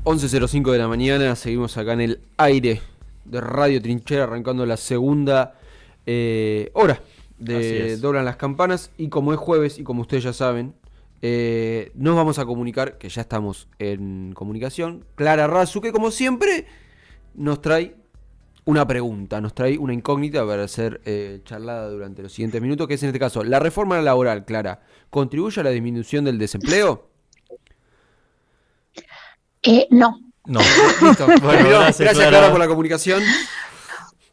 11:05 de la mañana, seguimos acá en el aire de Radio Trinchera, arrancando la segunda hora de Doblan las Campanas. Y como es jueves y como ustedes ya saben, nos vamos a comunicar, que ya estamos en comunicación. Clara Razu, que como siempre nos trae una pregunta, nos trae una incógnita para ser charlada durante los siguientes minutos, que es en este caso, ¿la reforma laboral, Clara, contribuye a la disminución del desempleo? No. No. Listo. Bueno, gracias Clara por la comunicación.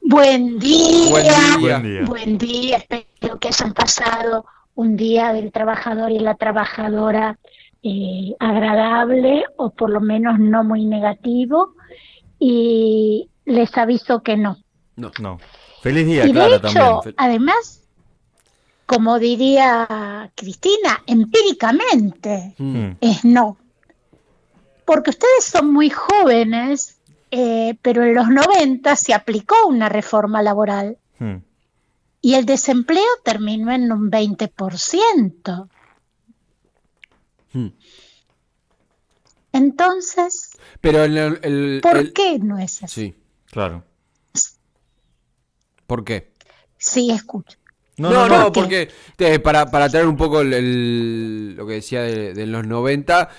Buen día. Buen día. Buen día. Espero que hayan pasado un día del trabajador y la trabajadora agradable, o por lo menos no muy negativo. Y les aviso que no. No. Feliz día, y Clara, de hecho, también. Además, como diría Cristina, empíricamente es no. Porque ustedes son muy jóvenes, pero en los 90 se aplicó una reforma laboral y el desempleo terminó en un 20%. Entonces, pero ¿por qué no es así? Sí, claro. ¿Por qué? Sí, escucho. No, porque para traer un poco lo que decía de los 90,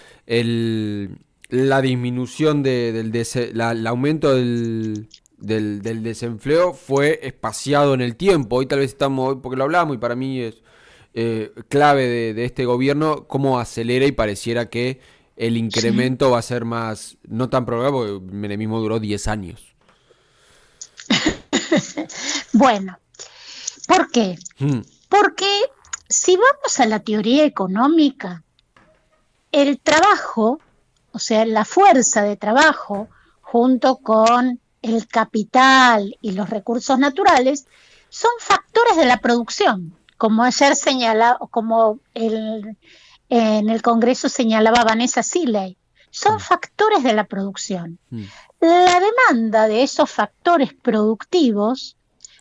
la disminución el aumento del desempleo fue espaciado en el tiempo. Hoy tal vez porque lo hablamos y para mí es clave de este gobierno, cómo acelera y pareciera que el incremento va a ser más, no tan prolongado, porque el menemismo duró 10 años. Bueno, ¿por qué? Porque si vamos a la teoría económica, el trabajo, o sea, la fuerza de trabajo, junto con el capital y los recursos naturales, son factores de la producción, como ayer señalaba, como en el Congreso señalaba Vanessa Siley, son factores de la producción. La demanda de esos factores productivos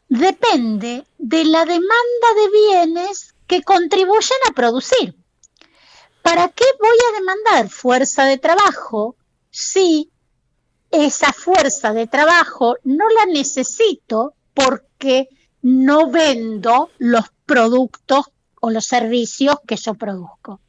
depende de la demanda de bienes que contribuyen a producir. ¿Para qué voy a demandar fuerza de trabajo si esa fuerza de trabajo no la necesito porque no vendo los productos o los servicios que yo produzco?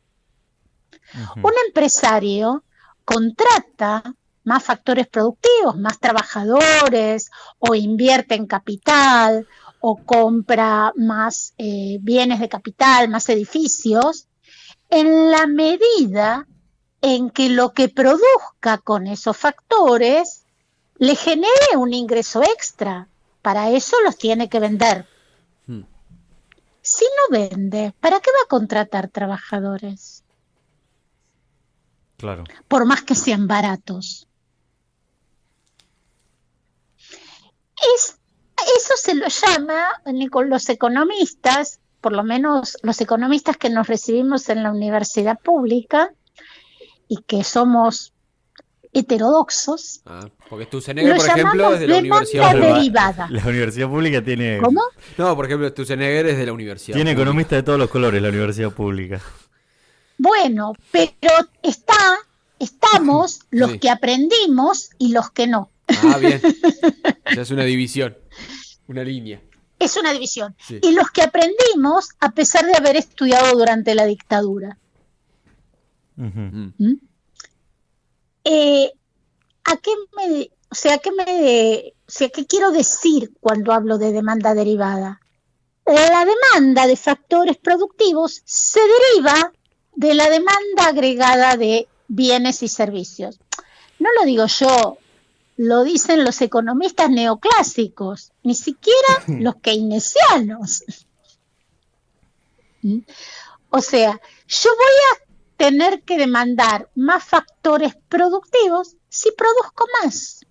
Un empresario contrata más factores productivos, más trabajadores, o invierte en capital, o compra más bienes de capital, más edificios, en la medida en que lo que produzca con esos factores le genere un ingreso extra. Para eso los tiene que vender. Si no vende, ¿para qué va a contratar trabajadores? Claro. Por más que sean baratos. Eso se lo llama, con los economistas, por lo menos los economistas que nos recibimos en la universidad pública y que somos heterodoxos. Porque Sturzenegger, por ejemplo, es de la universidad derivada. La universidad pública tiene... ¿Cómo? No, por ejemplo, Sturzenegger es de la universidad Tiene pública. economistas de todos los colores la universidad pública. Bueno, pero estamos los que aprendimos y los que no. Bien. O sea, es una división, una línea. Es una división. Sí. Y los que aprendimos a pesar de haber estudiado durante la dictadura. ¿Qué quiero decir cuando hablo de demanda derivada? La demanda de factores productivos se deriva de la demanda agregada de bienes y servicios. No lo digo yo, lo dicen los economistas neoclásicos, ni siquiera los keynesianos. O sea, yo voy a tener que demandar más factores productivos si produzco más.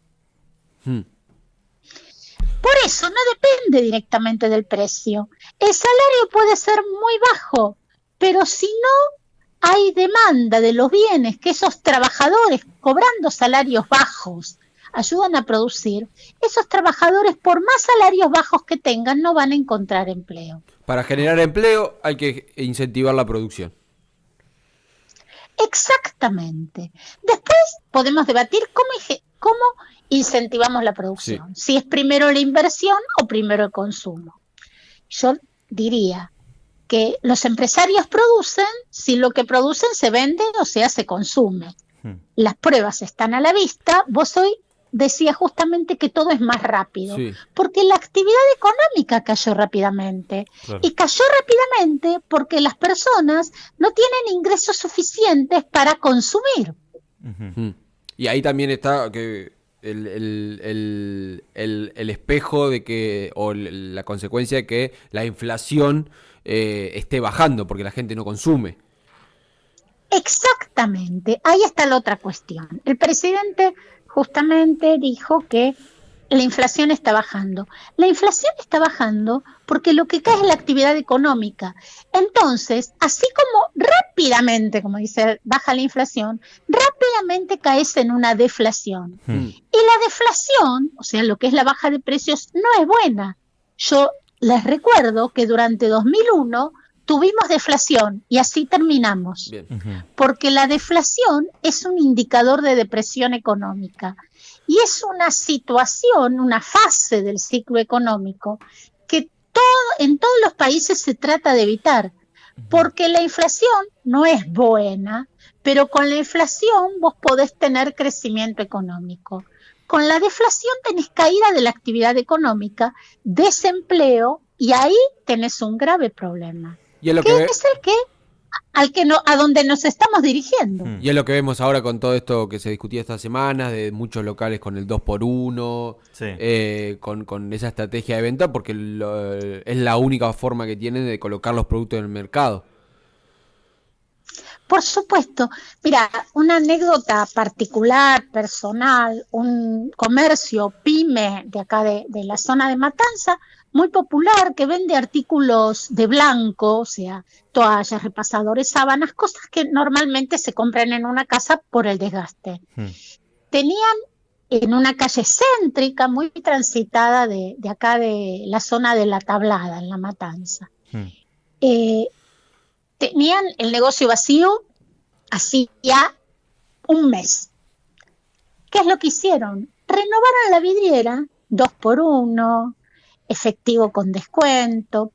Por eso no depende directamente del precio. El salario puede ser muy bajo, pero si no hay demanda de los bienes que esos trabajadores cobrando salarios bajos ayudan a producir, esos trabajadores, por más salarios bajos que tengan, no van a encontrar empleo. Para generar empleo hay que incentivar la producción. Exactamente. Después podemos debatir cómo incentivamos la producción. Sí. Si es primero la inversión o primero el consumo. Yo diría que los empresarios producen si lo que producen se vende, o sea, se consume. Las pruebas están a la vista. Vos hoy decías justamente que todo es más rápido, porque la actividad económica cayó rápidamente. Claro. Y cayó rápidamente porque las personas no tienen ingresos suficientes para consumir. Y ahí también está que el espejo de que, o la consecuencia de que la inflación esté bajando porque la gente no consume. Exactamente, ahí está la otra cuestión. El presidente justamente dijo que la inflación está bajando. La inflación está bajando porque lo que cae es la actividad económica. Entonces, así como rápidamente, como dice, baja la inflación, rápidamente caes en una deflación. Y la deflación, o sea, lo que es la baja de precios, no es buena. Yo les recuerdo que durante 2001 tuvimos deflación y así terminamos. Porque la deflación es un indicador de depresión económica y es una situación, una fase del ciclo económico que en todos los países se trata de evitar, porque la inflación no es buena, pero con la inflación vos podés tener crecimiento económico. Con la deflación tenés caída de la actividad económica, desempleo, y ahí tenés un grave problema. Y es lo que es a donde nos estamos dirigiendo. Y es lo que vemos ahora con todo esto que se discutía estas semanas, de muchos locales con el 2x1, con esa estrategia de venta, porque es la única forma que tienen de colocar los productos en el mercado. Por supuesto. Mira, una anécdota particular, personal, un comercio pyme de acá de la zona de Matanza, muy popular, que vende artículos de blanco, o sea, toallas, repasadores, sábanas, cosas que normalmente se compran en una casa por el desgaste. Tenían en una calle céntrica, muy transitada de acá de la zona de La Tablada, en La Matanza. Tenían el negocio vacío hacía un mes. ¿Qué es lo que hicieron? Renovaron la vidriera, 2x1, efectivo con descuento,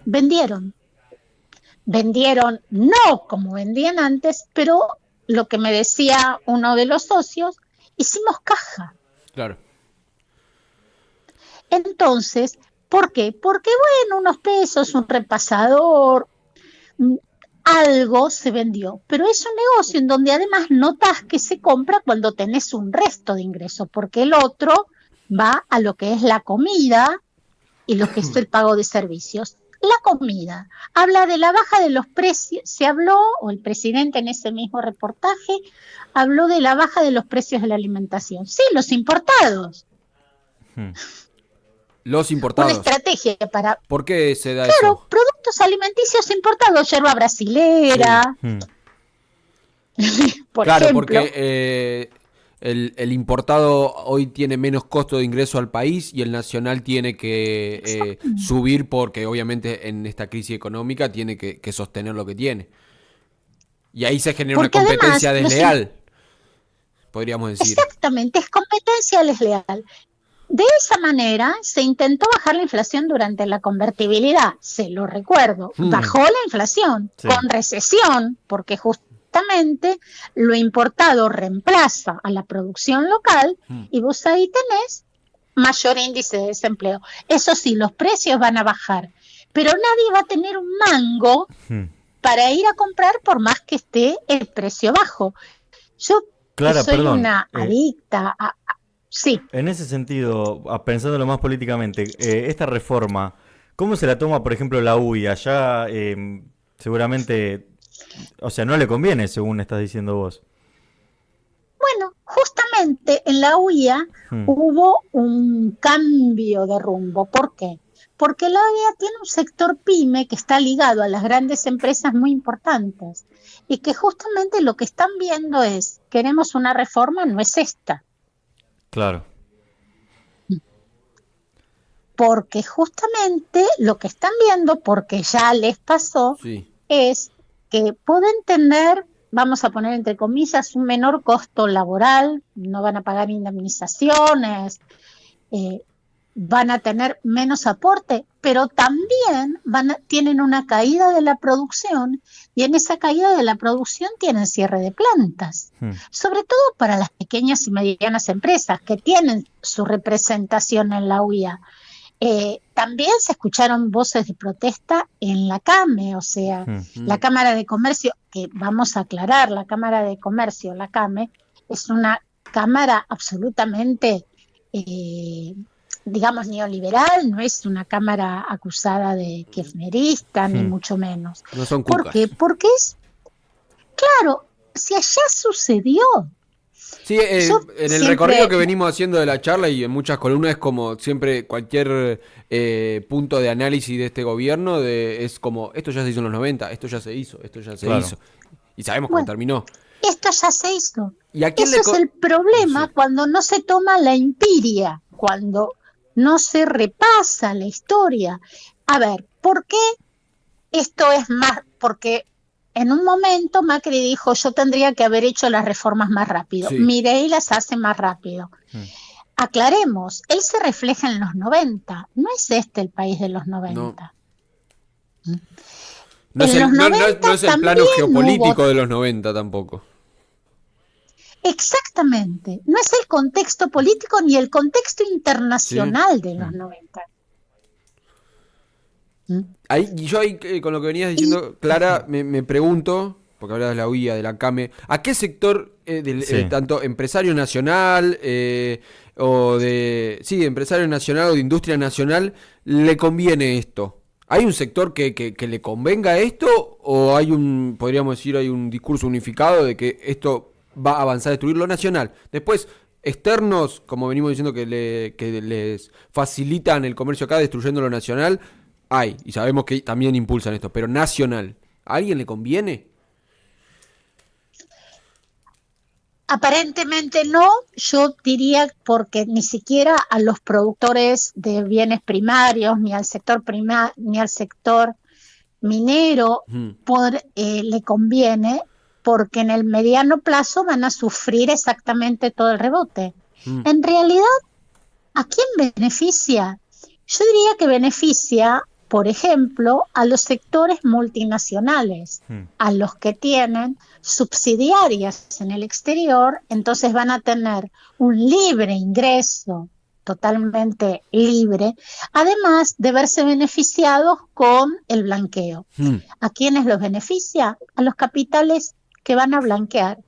vendieron. Vendieron no como vendían antes, pero lo que me decía uno de los socios, hicimos caja. Claro. Entonces, ¿por qué? Porque bueno, unos pesos, un repasador, algo se vendió, pero es un negocio en donde además notas que se compra cuando tenés un resto de ingresos, porque el otro va a lo que es la comida y lo que es el pago de servicios. La comida habla de la baja de los precios, se habló, o el presidente en ese mismo reportaje habló de la baja de los precios de la alimentación. Sí, los importados. Los importados. Una estrategia para... ¿Por qué se da eso? Claro, productos alimenticios importados, yerba brasilera. Por claro, ejemplo. Porque el importado hoy tiene menos costo de ingreso al país y el nacional tiene que subir porque obviamente en esta crisis económica tiene que sostener lo que tiene. Y ahí se genera porque una competencia desleal, podríamos decir. Exactamente, es competencia desleal. De esa manera se intentó bajar la inflación durante la convertibilidad, se lo recuerdo, bajó la inflación con recesión, porque justamente lo importado reemplaza a la producción local y vos ahí tenés mayor índice de desempleo. Eso sí, los precios van a bajar, pero nadie va a tener un mango para ir a comprar por más que esté el precio bajo. Yo soy una adicta a... Sí. En ese sentido, pensándolo más políticamente, esta reforma, ¿cómo se la toma, por ejemplo, la UIA? Allá seguramente, o sea, no le conviene, según estás diciendo vos. Bueno, justamente en la UIA hubo un cambio de rumbo. ¿Por qué? Porque la UIA tiene un sector pyme que está ligado a las grandes empresas muy importantes y que justamente lo que están viendo es, queremos una reforma, no es esta. Claro. Porque justamente lo que están viendo, porque ya les pasó, es que pueden tener vamos a poner entre comillas, un menor costo laboral, no van a pagar indemnizaciones, van a tener menos aporte, pero también tienen una caída de la producción, y en esa caída de la producción tienen cierre de plantas, sobre todo para las pequeñas y medianas empresas que tienen su representación en la UIA. También se escucharon voces de protesta en la CAME, o sea, la Cámara de Comercio, que vamos a aclarar, la Cámara de Comercio, la CAME, es una cámara absolutamente, digamos, neoliberal, no es una cámara acusada de kirchnerista, ni mucho menos. No son cucas. ¿Por qué? Porque claro, si allá sucedió. Sí, en el recorrido que venimos haciendo de la charla y en muchas columnas es como siempre cualquier punto de análisis de este gobierno es como, esto ya se hizo en los 90, esto ya se hizo, esto ya se hizo. Y sabemos cómo terminó. Esto ya se hizo. ¿Y a quién Eso es el problema cuando no se toma la empiria, cuando no se repasa la historia. A ver, ¿por qué esto es más? Porque en un momento Macri dijo, yo tendría que haber hecho las reformas más rápido. Sí. Milei las hace más rápido. Aclaremos, él se refleja en los 90. No es este el país de los 90. No es el plano geopolítico de los 90 tampoco. Exactamente. No es el contexto político ni el contexto internacional de los 90. Yo con lo que venías diciendo, Clara, me pregunto, porque hablabas de la UIA, de la CAME, ¿a qué sector, tanto empresario nacional empresario nacional o de industria nacional, le conviene esto? ¿Hay un sector que le convenga esto o podríamos decir, hay un discurso unificado de que esto va a avanzar a destruir lo nacional? Después, externos, como venimos diciendo, que les facilitan el comercio acá destruyendo lo nacional, hay, y sabemos que también impulsan esto, pero nacional, ¿a alguien le conviene? Aparentemente no, yo diría porque ni siquiera a los productores de bienes primarios, ni al sector ni al sector minero le conviene, porque en el mediano plazo van a sufrir exactamente todo el rebote. En realidad, ¿a quién beneficia? Yo diría que beneficia, por ejemplo, a los sectores multinacionales, a los que tienen subsidiarias en el exterior, entonces van a tener un libre ingreso, totalmente libre, además de verse beneficiados con el blanqueo. ¿A quiénes los beneficia? A los capitales que van a blanquear.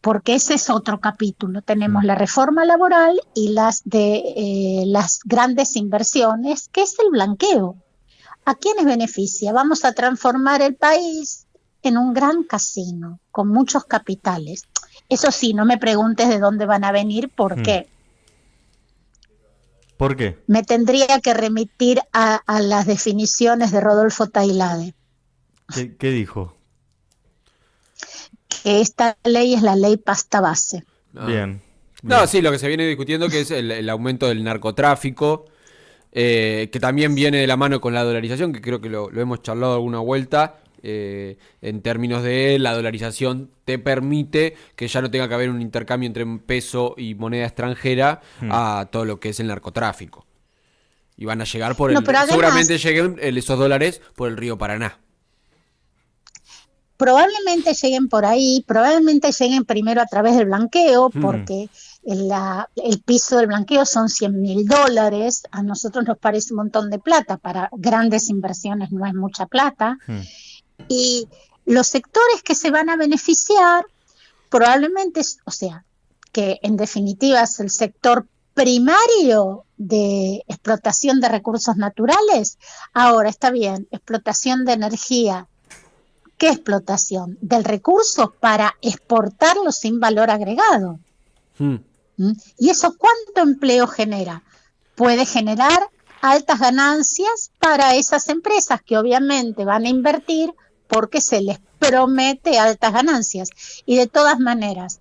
Porque ese es otro capítulo. Tenemos la reforma laboral y las grandes inversiones, que es el blanqueo. ¿A quiénes beneficia? Vamos a transformar el país en un gran casino, con muchos capitales. Eso sí, no me preguntes de dónde van a venir, ¿por qué? ¿Por qué? Me tendría que remitir a las definiciones de Rodolfo Tailade. ¿Qué dijo? Que esta ley es la ley pasta base. Bien. No, sí, lo que se viene discutiendo que es el aumento del narcotráfico, que también viene de la mano con la dolarización, que creo que lo hemos charlado alguna vuelta, en términos de la dolarización te permite que ya no tenga que haber un intercambio entre peso y moneda extranjera a todo lo que es el narcotráfico. Y van a llegar seguramente lleguen esos dólares por el río Paraná. Probablemente lleguen por ahí, probablemente lleguen primero a través del blanqueo, porque el piso del blanqueo son $100.000. A nosotros nos parece un montón de plata, para grandes inversiones no es mucha plata. Y los sectores que se van a beneficiar, probablemente, o sea, que en definitiva es el sector primario de explotación de recursos naturales. Ahora, está bien, explotación de energía. ¿Qué explotación? Del recurso para exportarlo sin valor agregado. ¿Y eso cuánto empleo genera? Puede generar altas ganancias para esas empresas que obviamente van a invertir porque se les promete altas ganancias. Y de todas maneras,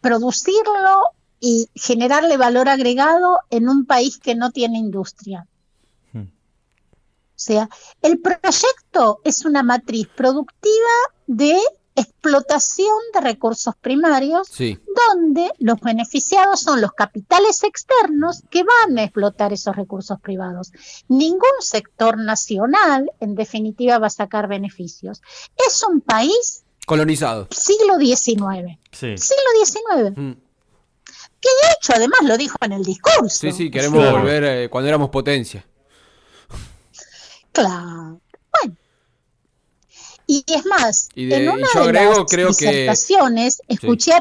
producirlo y generarle valor agregado en un país que no tiene industria. sea, el proyecto es una matriz productiva de explotación de recursos primarios, sí, donde los beneficiados son los capitales externos que van a explotar esos recursos privados. Ningún sector nacional, en definitiva, va a sacar beneficios. Es un país colonizado. Siglo XIX. Sí. Siglo XIX. Que de hecho, además, lo dijo en el discurso. Sí, queremos volver cuando éramos potencia. Claro. Bueno. Y es más, y en una yo de agrego, las creo disertaciones escuché...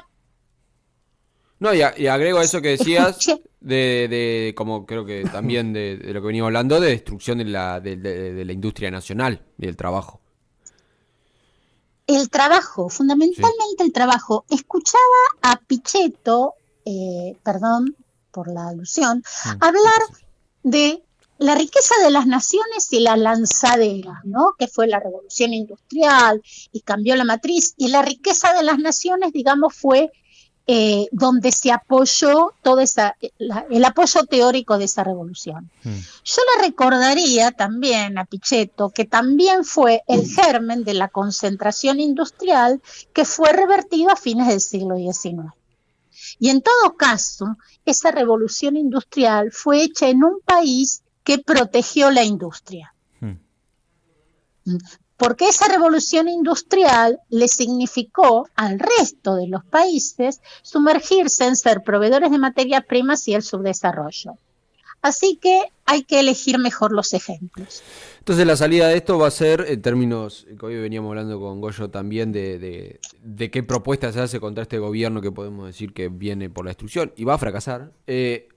No, y agrego eso que decías de como creo que también de lo que venimos hablando, de destrucción de la industria nacional y del trabajo. El trabajo, fundamentalmente el trabajo. Escuchaba a Pichetto, perdón por la alusión, hablar de la riqueza de las naciones y la lanzadera, ¿no? Que fue la revolución industrial y cambió la matriz, y la riqueza de las naciones, digamos, fue donde se apoyó el apoyo teórico de esa revolución. Yo le recordaría también a Pichetto que también fue el germen de la concentración industrial que fue revertido a fines del siglo XIX. Y en todo caso, esa revolución industrial fue hecha en un país que protegió la industria. Porque esa revolución industrial le significó al resto de los países sumergirse en ser proveedores de materias primas y el subdesarrollo. Así que hay que elegir mejor los ejemplos. Entonces la salida de esto va a ser, en términos que hoy veníamos hablando con Goyo también, de qué propuesta se hace contra este gobierno que podemos decir que viene por la destrucción y va a fracasar,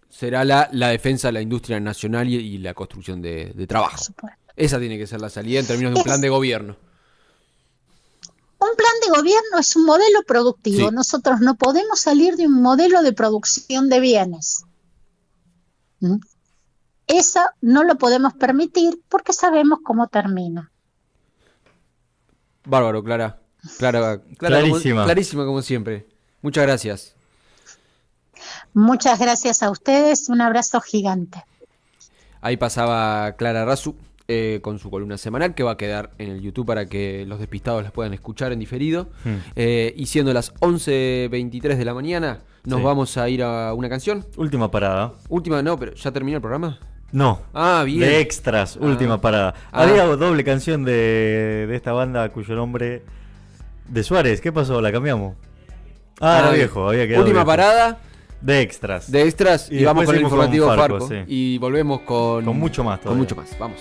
será la defensa de la industria nacional y la construcción de trabajo. Por supuesto. Esa tiene que ser la salida en términos de un plan de gobierno. Un plan de gobierno es un modelo productivo. Sí. Nosotros no podemos salir de un modelo de producción de bienes. Eso no lo podemos permitir porque sabemos cómo termina. Bárbaro, Clara. Clarísima. Clarísima como siempre. Muchas gracias. Muchas gracias a ustedes. Un abrazo gigante. Ahí pasaba Clara Rasu con su columna semanal que va a quedar en el YouTube para que los despistados las puedan escuchar en diferido. Y siendo las 11:23 de la mañana, nos vamos a ir a una canción. Última parada. Última, no, pero ¿ya terminó el programa? No. Ah, bien. De extras, última parada. Había doble canción de esta banda cuyo nombre... De Suárez, ¿qué pasó? ¿La cambiamos? Era viejo, había quedado última viejo. Parada. De extras. Y vamos con el informativo Farco. Sí. Y volvemos con mucho más todavía. Con mucho más, vamos.